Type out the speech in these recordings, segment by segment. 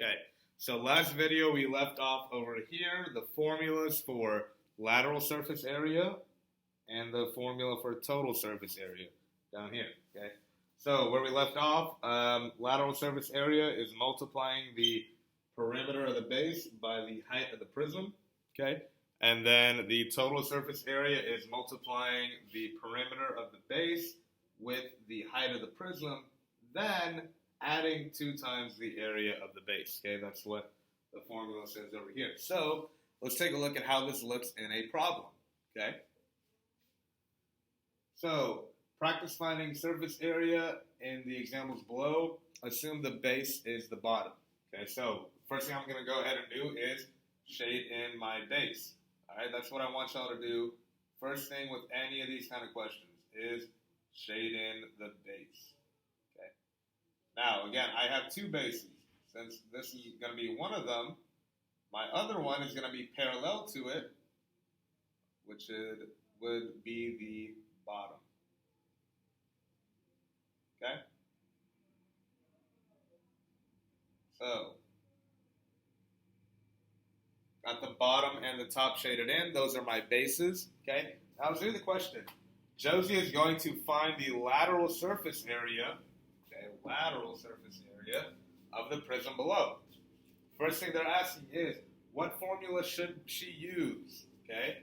Okay, so last video we left off over here, the formulas for lateral surface area and the formula for total surface area down here, okay? So where we left off, lateral surface area is multiplying the perimeter of the base by the height of the prism, okay? And then the total surface area is multiplying the perimeter of the base with the height of the prism, then adding 2 times the area of the base, okay? That's what the formula says over here. So let's take a look at how this looks in a problem, okay? So practice finding surface area in the examples below. Assume the base is the bottom, okay? So first thing I'm going to go ahead and do is shade in my base, all right? That's what I want y'all to do. First thing with any of these kind of questions is shade in the base. Now, again, I have 2 bases. Since this is going to be one of them, my other one is going to be parallel to it, which would be the bottom. Okay? So, got the bottom and the top shaded in. Those are my bases. Okay? Now, let's do the question. Josie is going to find the lateral surface area of the prism below. First thing they're asking is, what formula should she use? Okay,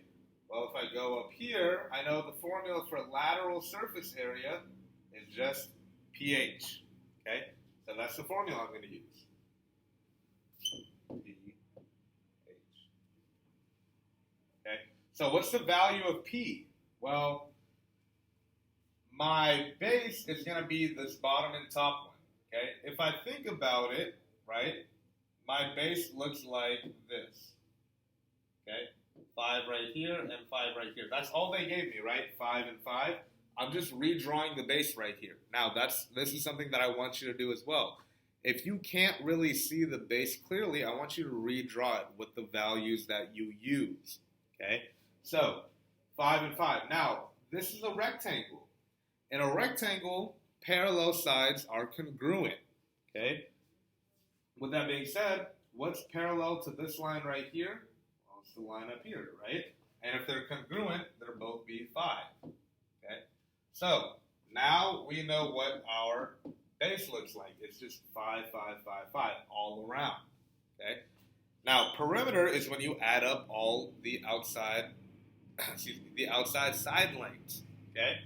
well, if I go up here, I know the formula for lateral surface area is just pH. Okay, so that's the formula I'm going to use. pH. Okay, so what's the value of P? Well, my base is going to be this bottom and top one, okay? If I think about it, right, my base looks like this, okay? 5 right here and 5 right here. That's all they gave me, right? 5 and 5. I'm just redrawing the base right here. Now, this is something that I want you to do as well. If you can't really see the base clearly, I want you to redraw it with the values that you use, okay? So, 5 and 5. Now, this is a rectangle. In a rectangle, parallel sides are congruent, okay? With that being said, what's parallel to this line right here? Well, it's the line up here, right? And if they're congruent, they'll both be 5, okay? So now we know what our base looks like. It's just 5, 5, 5, 5 all around, okay? Now, perimeter is when you add up all the outside, the outside side lengths, okay?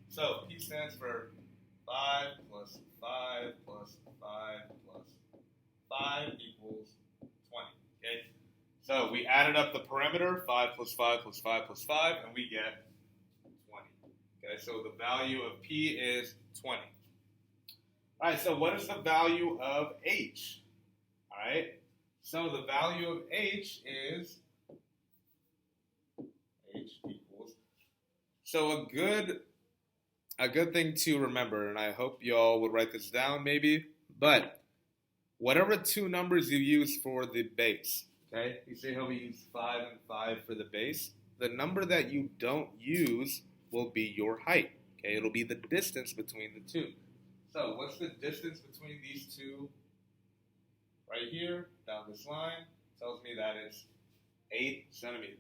So P stands for 5 plus 5 plus 5 plus 5 equals 20. Okay? So we added up the perimeter, 5 plus 5 plus 5 plus 5, and we get 20. Okay, so the value of P is 20. All right, so what is the value of H? All right, so the value of H is H equals. So a good thing to remember, and I hope y'all would write this down maybe, but whatever 2 numbers you use for the base, okay? You see how we use 5 and 5 for the base? The number that you don't use will be your height, okay? It'll be the distance between the 2. So what's the distance between these 2 right here, down this line? Tells me that it's 8 centimeters.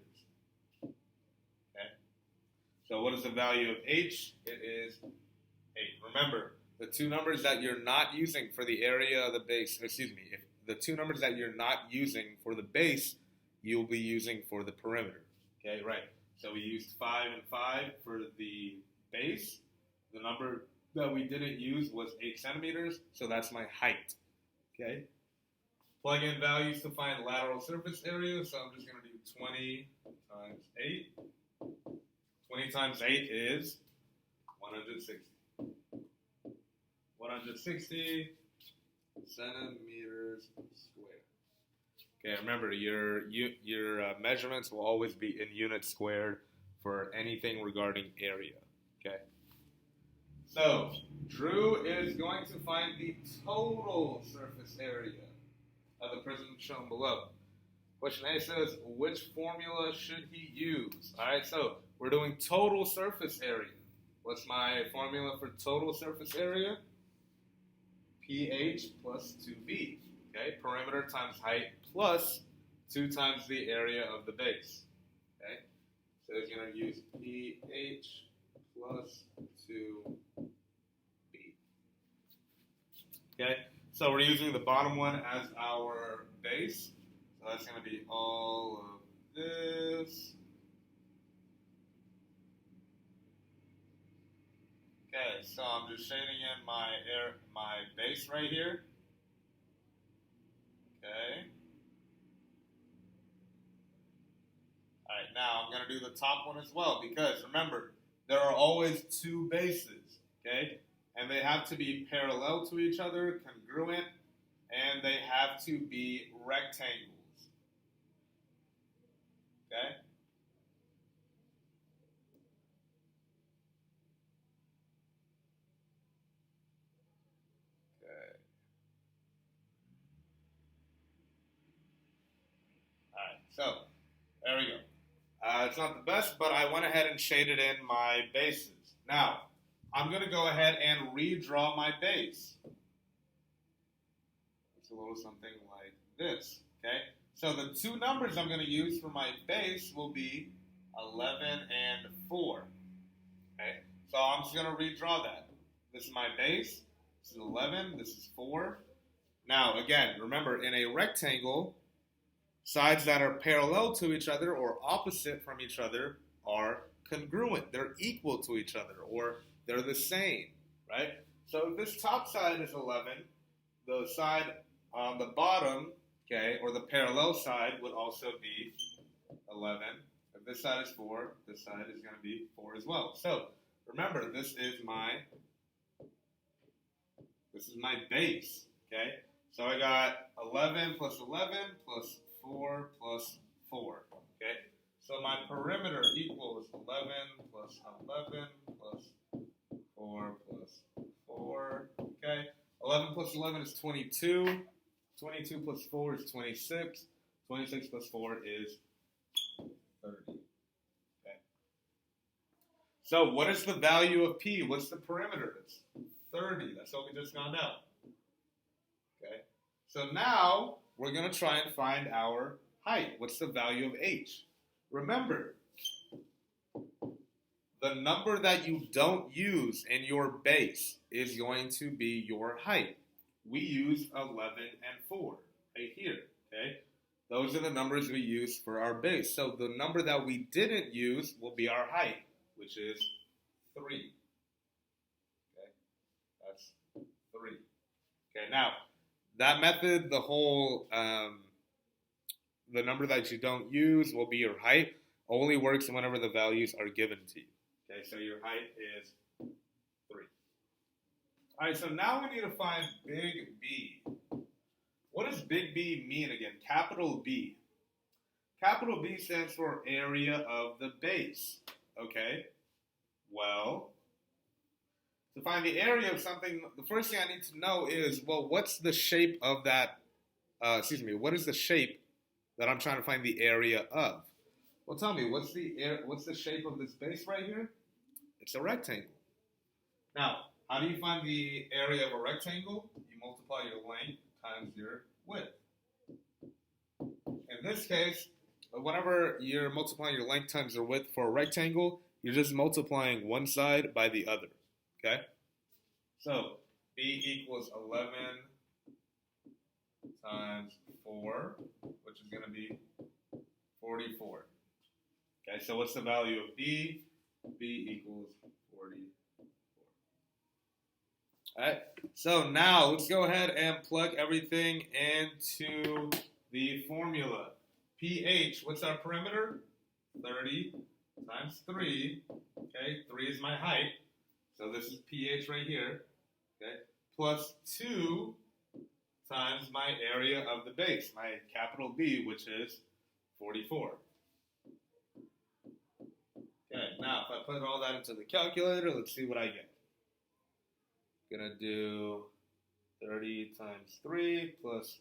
So what is the value of H? It is 8. Remember, the 2 numbers that you're not using for the area of the base, excuse me, if the 2 numbers that you're not using for the base, you'll be using for the perimeter. Okay, right. So we used 5 and 5 for the base. The number that we didn't use was 8 centimeters, so that's my height. Okay. Plug in values to find lateral surface area, so I'm just going to do 20 times 8. 20 times 8 is 160. 160 centimeters squared. Okay, remember your measurements will always be in units squared for anything regarding area. Okay. So Drew is going to find the total surface area of the prism shown below. Question A says, which formula should he use? All right, so we're doing total surface area. What's my formula for total surface area? pH plus 2b. okay, perimeter times height plus 2 times the area of the base. Okay, so it's going to use PH plus 2B. Okay, so we're using the bottom one as our base. So that's going to be all of this. Okay, so I'm just shading in my base right here. Okay. All right, now I'm going to do the top one as well because remember, there are always two bases, okay? And they have to be parallel to each other, congruent, and they have to be rectangles, okay? Okay. All right, so there we go. It's not the best, but I went ahead and shaded in my bases. Now, I'm going to go ahead and redraw my base. It's a little something like this, okay? So the two numbers I'm going to use for my base will be 11 and 4, okay? So I'm just going to redraw that. This is my base. This is 11. This is 4. Now, again, remember, in a rectangle, sides that are parallel to each other or opposite from each other are congruent. They're equal to each other or they're the same, right? So if this top side is 11, the side on the bottom, okay, or the parallel side would also be 11. If this side is 4, this side is going to be 4 as well. So remember, this is my base, okay? So I got 11 plus 11 plus 4 plus 4, okay? So my perimeter equals 11 plus 11 plus 4 plus 4, okay? 11 plus 11 is 22. 22 plus 4 is 26. 26 plus 4 is 30, okay? So what is the value of P? What's the perimeter? It's 30. That's what we just found out, okay? So now we're going to try and find our height. What's the value of H? Remember, the number that you don't use in your base is going to be your height. We use 11 and 4 right here, okay? Those are the numbers we use for our base. So the number that we didn't use will be our height, which is 3. Okay, that's 3. Okay, now, that method, the whole, the number that you don't use will be your height, only works whenever the values are given to you. Okay, so your height is 3. All right, so now we need to find big B. What does big B mean again? Capital B. Capital B stands for area of the base. Okay, well, to find the area of something, the first thing I need to know is, well, what's the shape of that, what is the shape that I'm trying to find the area of? Well, tell me, what's the shape of this base right here? It's a rectangle. Now, how do you find the area of a rectangle? You multiply your length times your width. In this case, whenever you're multiplying your length times your width for a rectangle, you're just multiplying one side by the other. Okay? So, B equals 11 times 4, which is going to be 44. Okay, so what's the value of B? B equals 44. All right, so now let's go ahead and plug everything into the formula. pH, what's our perimeter? 30 times 3. Okay, 3 is my height. So this is pH right here. Okay, plus 2 times my area of the base, my capital B, which is 44. Okay, now if I put all that into the calculator, let's see what I get. Gonna do 30 times 3 plus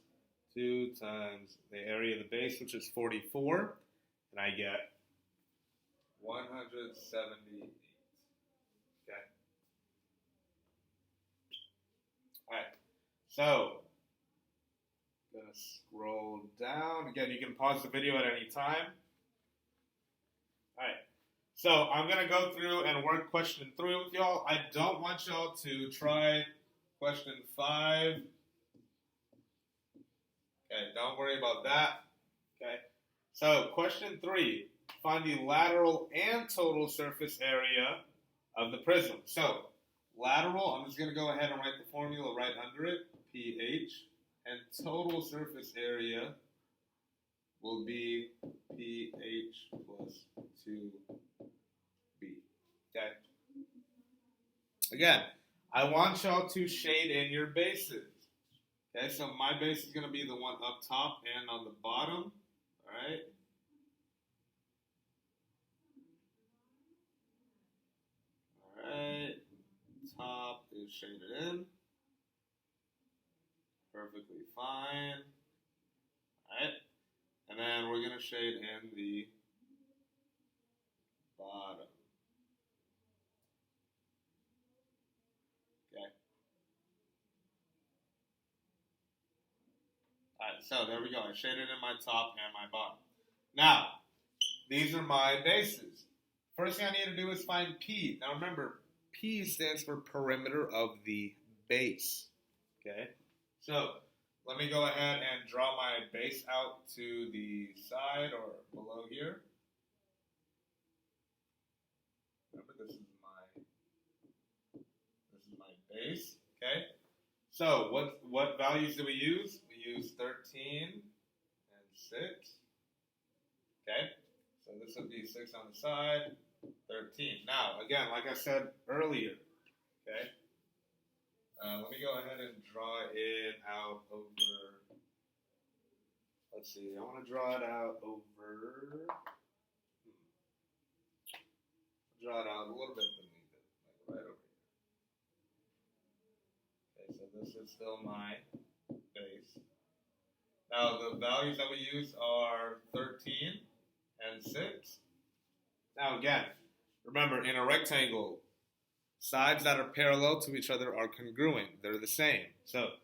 2 times the area of the base, which is 44, and I get 178. Okay. All right. So Gonna scroll down. Again, you can pause the video at any time. All right. So I'm gonna go through and work question 3 with y'all. I don't want y'all to try question 5. Okay, don't worry about that. Okay. So question 3, find the lateral and total surface area of the prism. So lateral, I'm just gonna go ahead and write the formula right under it, pH, and total surface area will be pH plus 2b. Okay. Again, I want y'all to shade in your bases. Okay, so my base is going to be the one up top and on the bottom. All right. All right. Top is shaded in. Perfectly fine. All right. And then we're going to shade in the bottom. Okay. All right, so there we go. I shaded in my top and my bottom. Now, these are my bases. First thing I need to do is find P. Now remember, P stands for perimeter of the base. Okay? So, let me go ahead and draw my base out to the side or below here. Remember, this is my base. Okay? So, what values do we use? We use 13 and 6. Okay? So this would be 6 on the side, 13. Now, again, like I said earlier, okay? Let me go ahead and draw it out over, let's see, I want to draw it out over, draw it out a little bit beneath it, like right over here. Okay, so this is still my base. Now, the values that we use are 13 and 6. Now, again, remember, in a rectangle, sides that are parallel to each other are congruent. They're the same. So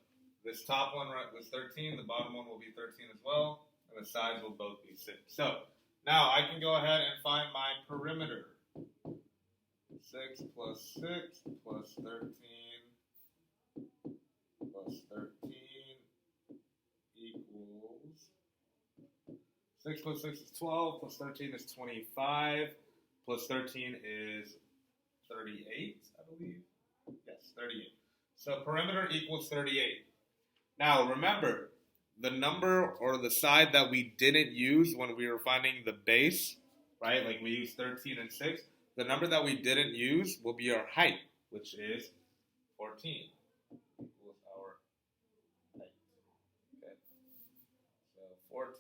this top one was 13. The bottom one will be 13 as well. And the sides will both be 6. So now I can go ahead and find my perimeter. 6 plus 6 plus 13 plus 13 equals 6 plus 6 is 12, plus 13 is 25, plus 13 is 38, I believe. Yes, 38. So perimeter equals 38. Now remember, the number or the side that we didn't use when we were finding the base, right? Like we used 13 and 6. The number that we didn't use will be our height, which is 14. Equals our height. Okay. So 14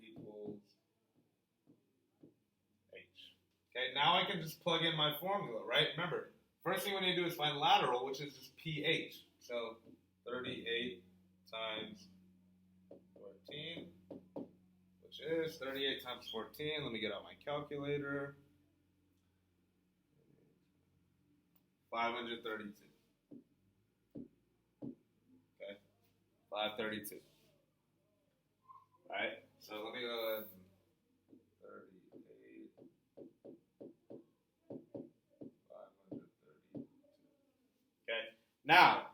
equals h. Okay, now I can just plug in my formula, right? Remember, first thing we need to do is find lateral, which is just pH. So 38 times 14, which is 38 times 14. Let me get out my calculator. 532. Okay, 532. All right, so let me go ahead and 38, 532. Okay, now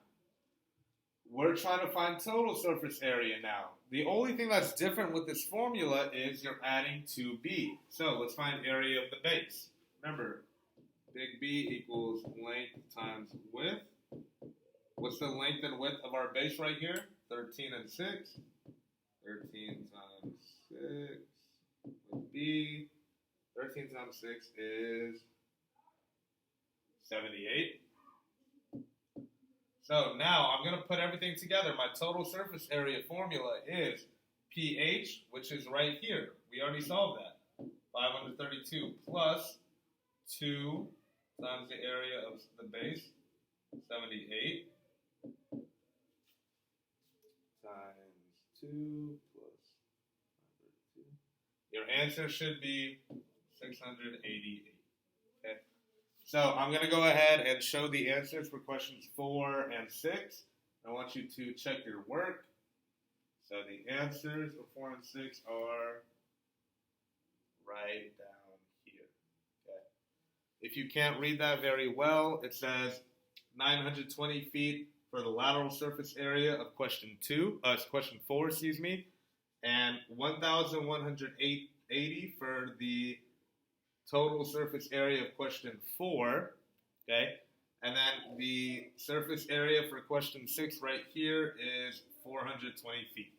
we're trying to find total surface area now. The only thing that's different with this formula is you're adding 2b. So let's find area of the base. Remember, big B equals length times width. What's the length and width of our base right here? 13 and 6. 13 times 6 with B. 13 times 6 is 78. So now I'm going to put everything together. My total surface area formula is pH, which is right here. We already solved that. 532 plus 2 times the area of the base, 78, times 2 plus 532. Your answer should be 688. Okay. So I'm going to go ahead and show the answers for questions 4 and 6. I want you to check your work. So the answers for 4 and 6 are right down here. Okay. If you can't read that very well, it says 920 feet for the lateral surface area of question 4, excuse me, and 1,180 for the total surface area of question 4, okay? And then the surface area for question 6 right here is 420 feet,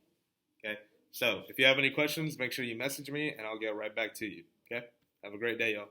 okay? So if you have any questions, make sure you message me, and I'll get right back to you, okay? Have a great day, y'all.